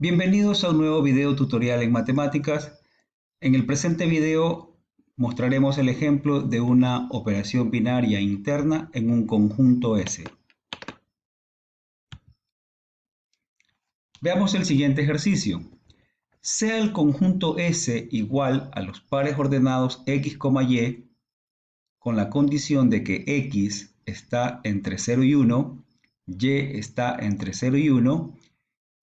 Bienvenidos a un nuevo video tutorial en matemáticas. En el presente video mostraremos el ejemplo de una operación binaria interna en un conjunto S. Veamos el siguiente ejercicio. Sea el conjunto S igual a los pares ordenados X, Y, con la condición de que X está entre 0 y 1, Y está entre 0 y 1,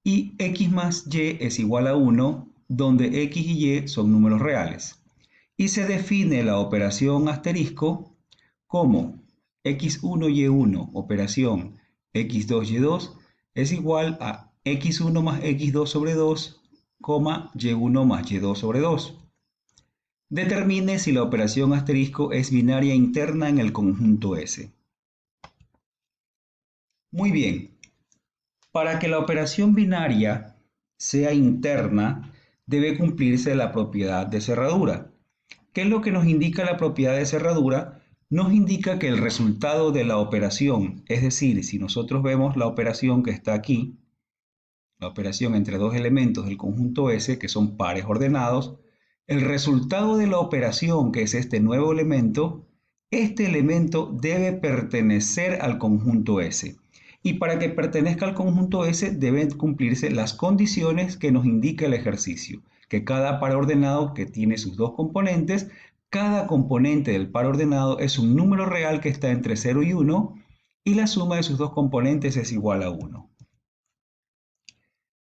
y X más Y es igual a 1, donde X y Y son números reales. Y se define la operación asterisco como x1y1 operación x2y2 es igual a x1 más x2 sobre 2, y1 más y2 sobre 2. Determine si la operación asterisco es binaria interna en el conjunto S. Muy bien, para que la operación binaria sea interna, debe cumplirse la propiedad de cerradura. ¿Qué es lo que nos indica la propiedad de cerradura? Nos indica que el resultado de la operación, es decir, si nosotros vemos la operación que está aquí, la operación entre dos elementos del conjunto S, que son pares ordenados, el resultado de la operación, que es este elemento debe pertenecer al conjunto S. Y para que pertenezca al conjunto S deben cumplirse las condiciones que nos indica el ejercicio, que cada par ordenado que tiene sus dos componentes, cada componente del par ordenado es un número real que está entre 0 y 1 y la suma de sus dos componentes es igual a 1.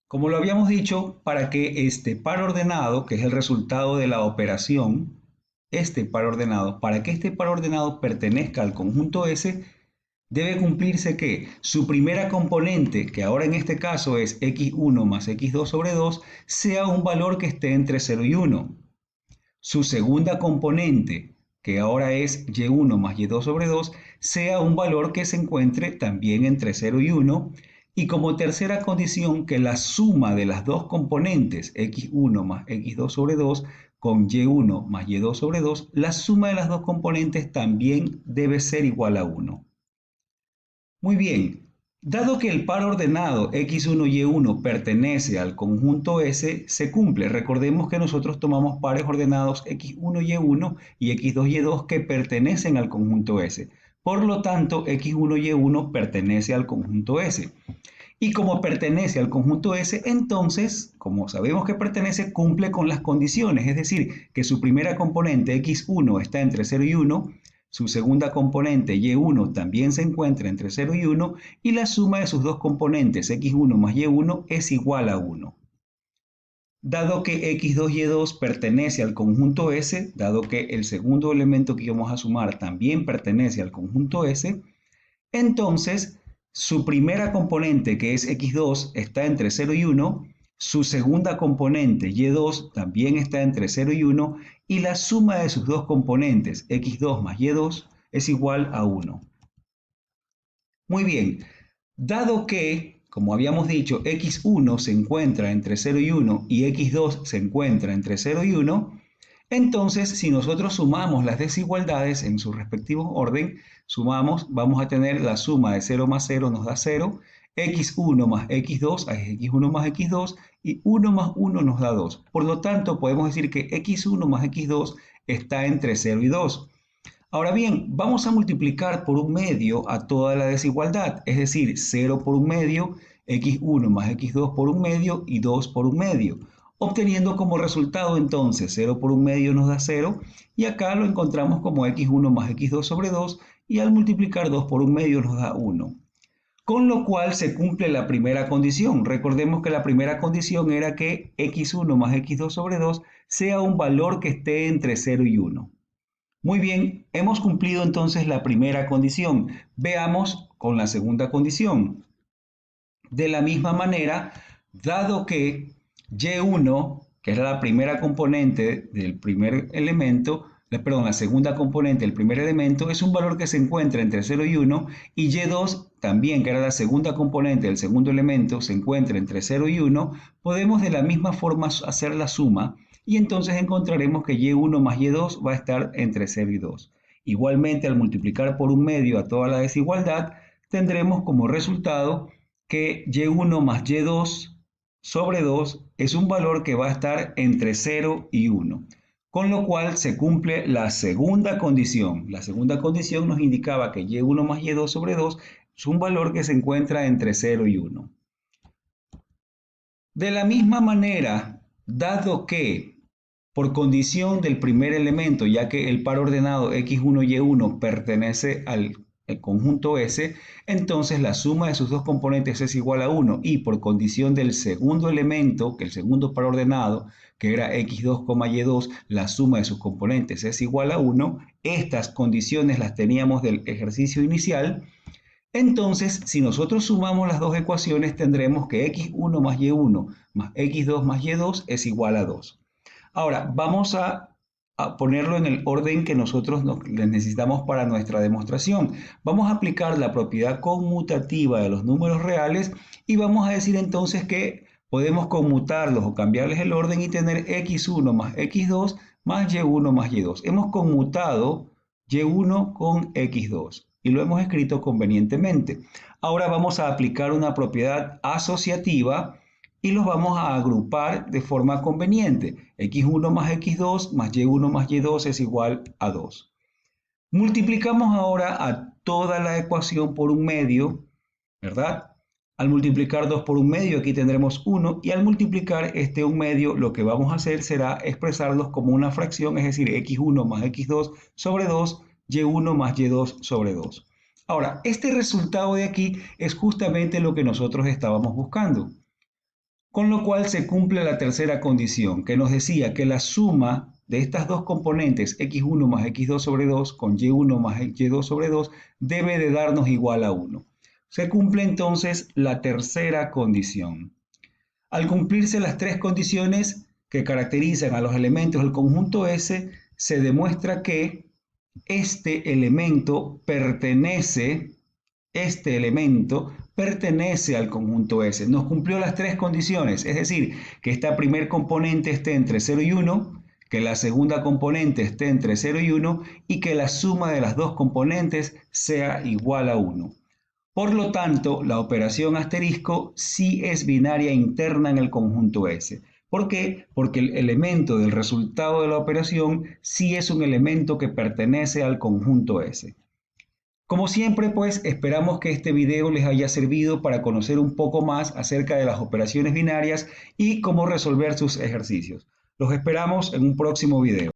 Como lo habíamos dicho, para que este par ordenado, que es el resultado de la operación, para que este par ordenado pertenezca al conjunto S, debe cumplirse que su primera componente, que ahora en este caso es x1 más x2 sobre 2, sea un valor que esté entre 0 y 1. Su segunda componente, que ahora es y1 más y2 sobre 2, sea un valor que se encuentre también entre 0 y 1. Y como tercera condición, que la suma de las dos componentes, x1 más x2 sobre 2, con y1 más y2 sobre 2, la suma de las dos componentes también debe ser igual a 1. Muy bien, dado que el par ordenado x1 y1 pertenece al conjunto S, se cumple. Recordemos que nosotros tomamos pares ordenados x1 y1 y x2 y2 que pertenecen al conjunto S. Por lo tanto, x1 y1 pertenece al conjunto S. Y como pertenece al conjunto S, entonces, como sabemos que pertenece, cumple con las condiciones, es decir, que su primera componente x1 está entre 0 y 1, su segunda componente y1 también se encuentra entre 0 y 1, y la suma de sus dos componentes x1 más y1 es igual a 1. Dado que x2 y 2 pertenece al conjunto S, dado que el segundo elemento que íbamos a sumar también pertenece al conjunto S, entonces, su primera componente, que es x2, está entre 0 y 1, su segunda componente, y2, también está entre 0 y 1, y la suma de sus dos componentes, x2 más y2, es igual a 1. Muy bien, dado que, como habíamos dicho, x1 se encuentra entre 0 y 1 y x2 se encuentra entre 0 y 1, entonces si nosotros sumamos las desigualdades en su respectivo orden, vamos a tener la suma de 0 más 0 nos da 0, x1 más x2 es x1 más x2 y 1 más 1 nos da 2. Por lo tanto, podemos decir que x1 más x2 está entre 0 y 2. Ahora bien, vamos a multiplicar por un medio a toda la desigualdad, es decir, 0 por un medio, x1 más x2 por un medio y 2 por un medio, obteniendo como resultado entonces 0 por un medio nos da 0 y acá lo encontramos como x1 más x2 sobre 2 y al multiplicar 2 por un medio nos da 1. Con lo cual se cumple la primera condición. Recordemos que la primera condición era que x1 más x2 sobre 2 sea un valor que esté entre 0 y 1. Muy bien, hemos cumplido entonces la primera condición. Veamos con la segunda condición. De la misma manera, dado que y1, que es la primera componente del primer elemento, la segunda componente del primer elemento, es un valor que se encuentra entre 0 y 1, y y2 también, que era la segunda componente del segundo elemento, se encuentra entre 0 y 1, podemos de la misma forma hacer la suma y entonces encontraremos que y1 más y2 va a estar entre 0 y 2. Igualmente, al multiplicar por un medio a toda la desigualdad, tendremos como resultado que y1 más y2 sobre 2 es un valor que va a estar entre 0 y 1, con lo cual se cumple la segunda condición. La segunda condición nos indicaba que y1 más y2 sobre 2 es un valor que se encuentra entre 0 y 1. De la misma manera, dado que por condición del primer elemento, ya que el par ordenado x1 y1 pertenece al conjunto S, entonces la suma de sus dos componentes es igual a 1 y por condición del segundo elemento, que el segundo par ordenado, que era x2, y2, la suma de sus componentes es igual a 1, estas condiciones las teníamos del ejercicio inicial. Entonces, si nosotros sumamos las dos ecuaciones, tendremos que x1 más y1 más x2 más y2 es igual a 2. Ahora, vamos a ponerlo en el orden que nosotros necesitamos para nuestra demostración. Vamos a aplicar la propiedad conmutativa de los números reales y vamos a decir entonces que podemos conmutarlos o cambiarles el orden y tener x1 más x2 más y1 más y2. Hemos conmutado y1 con x2 y lo hemos escrito convenientemente. Ahora vamos a aplicar una propiedad asociativa y los vamos a agrupar de forma conveniente. x1 más x2 más y1 más y2 es igual a 2. Multiplicamos ahora a toda la ecuación por un medio, ¿verdad? Al multiplicar 2 por un medio, aquí tendremos 1, y al multiplicar este un medio, lo que vamos a hacer será expresarlos como una fracción, es decir, x1 más x2 sobre 2, y1 más y2 sobre 2. Ahora, este resultado de aquí es justamente lo que nosotros estábamos buscando. Con lo cual se cumple la tercera condición, que nos decía que la suma de estas dos componentes, x1 más x2 sobre 2 con y1 más y2 sobre 2, debe de darnos igual a 1. Se cumple entonces la tercera condición. Al cumplirse las tres condiciones que caracterizan a los elementos del conjunto S, se demuestra que este elemento pertenece al conjunto S. Nos cumplió las tres condiciones, es decir, que esta primer componente esté entre 0 y 1, que la segunda componente esté entre 0 y 1 y que la suma de las dos componentes sea igual a 1. Por lo tanto, la operación asterisco sí es binaria interna en el conjunto S. ¿Por qué? Porque el elemento del resultado de la operación sí es un elemento que pertenece al conjunto S. Como siempre, pues esperamos que este video les haya servido para conocer un poco más acerca de las operaciones binarias y cómo resolver sus ejercicios. Los esperamos en un próximo video.